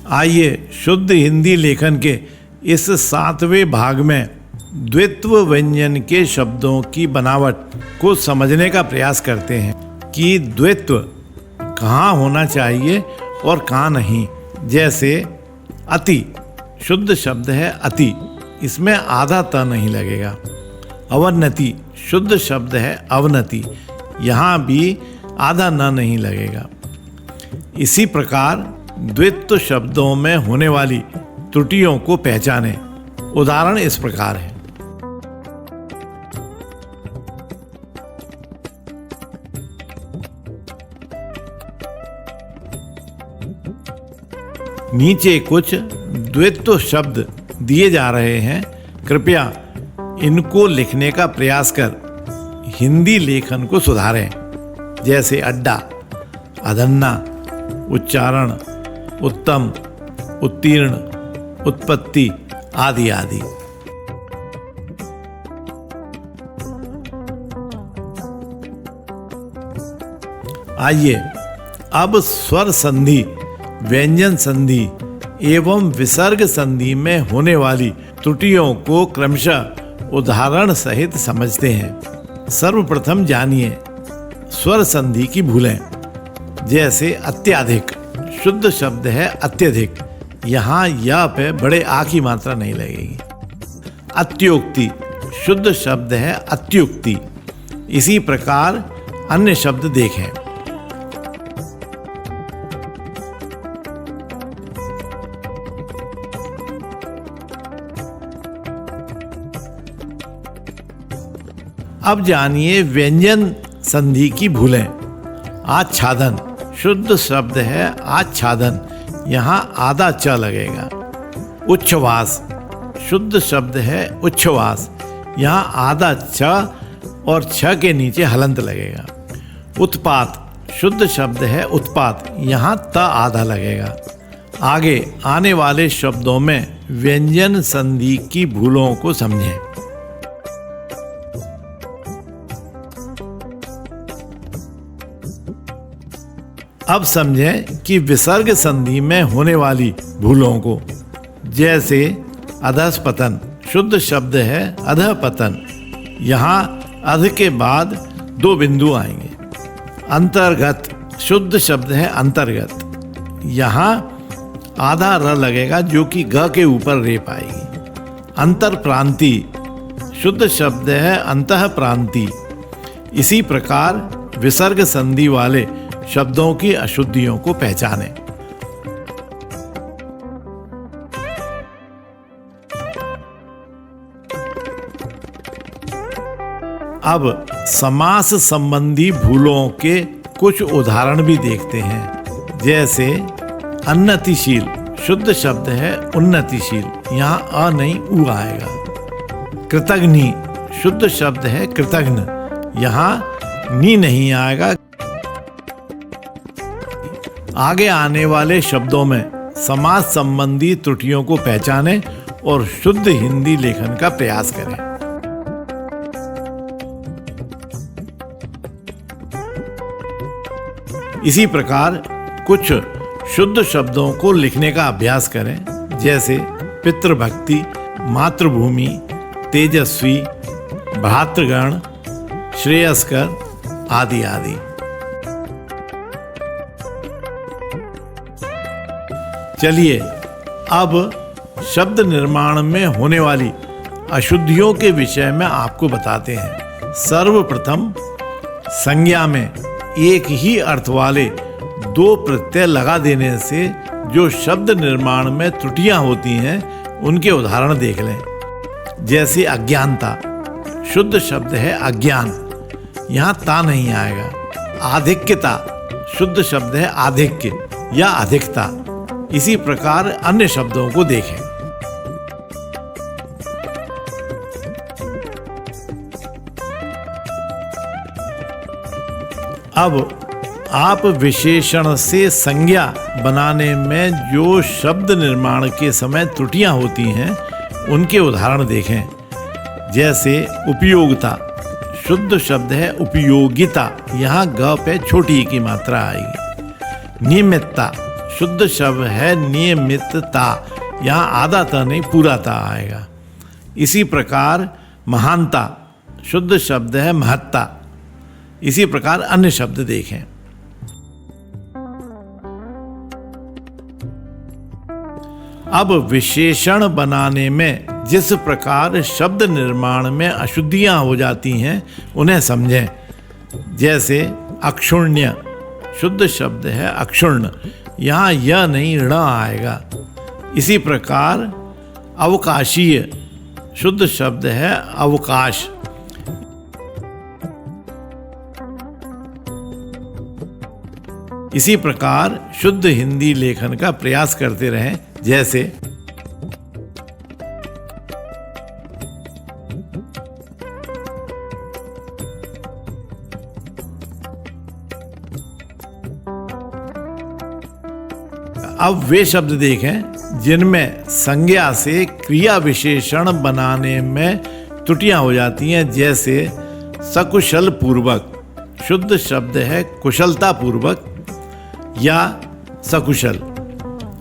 आइए शुद्ध हिंदी लेखन के इस 7वें भाग में द्वित्व व्यंजन के शब्दों की बनावट को समझने का प्रयास करते हैं कि द्वित्व कहाँ होना चाहिए और कहाँ नहीं। जैसे अति शुद्ध शब्द है अति, इसमें आधा त नहीं लगेगा। अवनति शुद्ध शब्द है अवनति, यहाँ भी आधा न नहीं लगेगा। इसी प्रकार द्वित्व शब्दों में होने वाली त्रुटियों को पहचानें। उदाहरण इस प्रकार है। नीचे कुछ द्वित्व शब्द दिए जा रहे हैं, कृपया इनको लिखने का प्रयास कर हिंदी लेखन को सुधारें। जैसे अड्डा, अधन्ना, उच्चारण, उत्तम, उत्तीर्ण, उत्पत्ति आदि आदि। आइए अब स्वर संधि, व्यंजन संधि एवं विसर्ग संधि में होने वाली त्रुटियों को क्रमशः उदाहरण सहित समझते हैं। सर्वप्रथम जानिए स्वर संधि की भूलें। जैसे अत्याधिक शुद्ध शब्द है अत्यधिक, यहाँ या पे बड़े आ की मात्रा नहीं लगेगी। अत्युक्ति शुद्ध शब्द है अत्युक्ति। इसी प्रकार अन्य शब्द देखें। अब जानिए व्यंजन संधि की भूलें। आच्छादन शुद्ध शब्द है आच्छादन, यहाँ आधा च लगेगा। उच्छ्वास शुद्ध शब्द है उच्छ्वास, यहाँ आधा छ और छ के नीचे हलंत लगेगा। उत्पात शुद्ध शब्द है उत्पात, यहाँ त आधा लगेगा। आगे आने वाले शब्दों में व्यंजन संधि की भूलों को समझें। अब समझें कि विसर्ग संधि में होने वाली भूलों को। जैसे अधस्पतन शुद्ध शब्द है अधपतन, यहाँ अध के बाद 2 बिंदु आएंगे। अंतर्गत शुद्ध शब्द है अंतर्गत, यहाँ आधा र लगेगा जो कि ग के ऊपर रेप आएगी। अंतर प्रांति शुद्ध शब्द है अंतः प्रांति। इसी प्रकार विसर्ग संधि वाले शब्दों की अशुद्धियों को पहचानें। अब समास संबंधी भूलों के कुछ उदाहरण भी देखते हैं। जैसे अन्नतिशील शुद्ध शब्द है उन्नतिशील, यहाँ अ नहीं उ आएगा। कृतघ्नि शुद्ध शब्द है कृतघ्न, यहाँ नी नहीं आएगा। आगे आने वाले शब्दों में समास संबंधी त्रुटियों को पहचानें और शुद्ध हिंदी लेखन का प्रयास करें। इसी प्रकार कुछ शुद्ध शब्दों को लिखने का अभ्यास करें। जैसे पितृभक्ति, मातृभूमि, तेजस्वी, भ्रातृगण, श्रेयस्कर आदि आदि। चलिए अब शब्द निर्माण में होने वाली अशुद्धियों के विषय में आपको बताते हैं। सर्वप्रथम संज्ञा में एक ही अर्थ वाले 2 प्रत्यय लगा देने से जो शब्द निर्माण में त्रुटियां होती हैं उनके उदाहरण देख लें। जैसे अज्ञानता शुद्ध शब्द है अज्ञान, यहाँ ता नहीं आएगा। आधिक्यता शुद्ध शब्द है आधिक्य या अधिकता। इसी प्रकार अन्य शब्दों को देखें। अब आप विशेषण से संज्ञा बनाने में जो शब्द निर्माण के समय त्रुटियां होती हैं उनके उदाहरण देखें। जैसे उपयोगिता शुद्ध शब्द है उपयोगिता, यहाँ ग पे छोटी की मात्रा आएगी। नियमितता शुद्ध शब्द है नियमितता, यहाँ आधा ता नहीं पूरा ता आएगा। इसी प्रकार महानता शुद्ध शब्द है महत्ता। इसी प्रकार अन्य शब्द देखें। अब विशेषण बनाने में जिस प्रकार शब्द निर्माण में अशुद्धियां हो जाती हैं उन्हें समझें। जैसे अक्षुण्य शुद्ध शब्द है अक्षुण्ण, यहाँ यह नहीं ण आएगा। इसी प्रकार अवकाशीय शुद्ध शब्द है अवकाश। इसी प्रकार शुद्ध हिंदी लेखन का प्रयास करते रहें। जैसे अब वे शब्द देखें जिनमें संज्ञा से क्रिया विशेषण बनाने में त्रुटियां हो जाती हैं। जैसे सकुशल पूर्वक शुद्ध शब्द है कुशलता पूर्वक या सकुशल।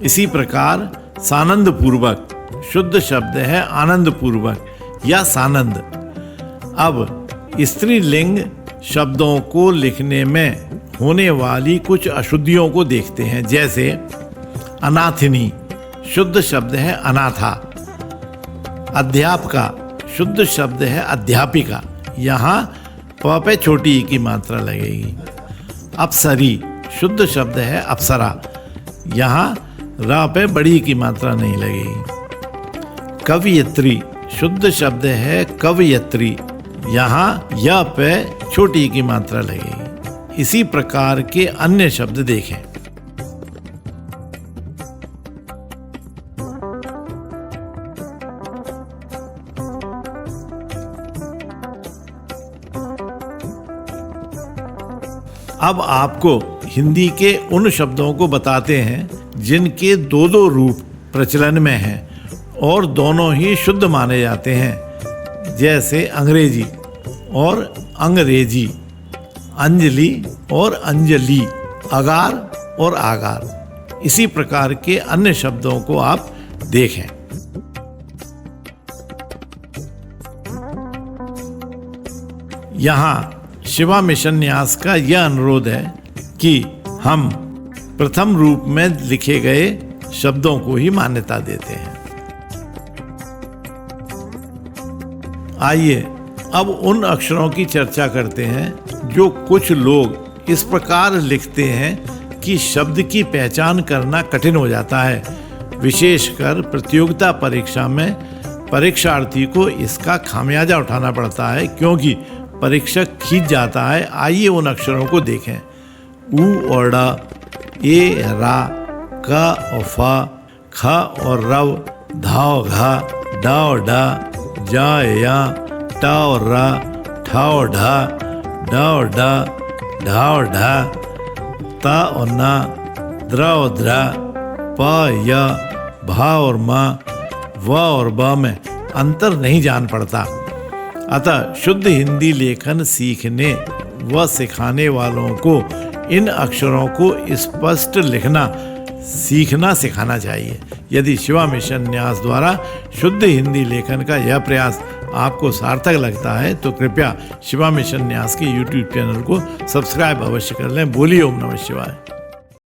इसी प्रकार सानंद पूर्वक शुद्ध शब्द है आनंद पूर्वक या सानंद। अब स्त्रीलिंग शब्दों को लिखने में होने वाली कुछ अशुद्धियों को देखते हैं। जैसे अनाथिनी शुद्ध शब्द है अनाथा। अध्यापका शुद्ध शब्द है अध्यापिका, यहाँ प पे छोटी ई की मात्रा लगेगी। अप्सरी शुद्ध शब्द है अप्सरा, यहाँ रा पे बड़ी की मात्रा नहीं लगेगी। कवयित्री शुद्ध शब्द है कवयित्री, यहाँ य पे छोटी की मात्रा लगेगी। इसी प्रकार के अन्य शब्द देखें। अब आपको हिंदी के उन शब्दों को बताते हैं जिनके दो दो रूप प्रचलन में हैं और दोनों ही शुद्ध माने जाते हैं। जैसे अंग्रेजी और अंग्रेजी, अंजलि और अंजलि, अगार और आगार। इसी प्रकार के अन्य शब्दों को आप देखें। यहाँ शिवा मिशन न्यास का यह अनुरोध है कि हम प्रथम रूप में लिखे गए शब्दों को ही मान्यता देते हैं। आइए अब उन अक्षरों की चर्चा करते हैं जो कुछ लोग इस प्रकार लिखते हैं कि शब्द की पहचान करना कठिन हो जाता है। विशेषकर प्रतियोगिता परीक्षा में परीक्षार्थी को इसका खामियाजा उठाना पड़ता है क्योंकि परीक्षक खींच जाता है। आइए उन अक्षरों को देखें। ऊ और ड, ए रा, क और फ, ख और रव, धा और घा, डा और डा, जा या, टा और रा, ठा और ढा, डा और डा, ढा और ढा, ता और ना, द्रा और द्रा, पा या, भा और मा, व और ब में अंतर नहीं जान पड़ता। अतः शुद्ध हिंदी लेखन सीखने व सिखाने वालों को इन अक्षरों को स्पष्ट लिखना सीखना सिखाना चाहिए। यदि शिवा मिशन न्यास द्वारा शुद्ध हिंदी लेखन का यह प्रयास आपको सार्थक लगता है तो कृपया शिवा मिशन न्यास के YouTube चैनल को सब्सक्राइब अवश्य कर लें। बोलिए ओम नमः शिवाय।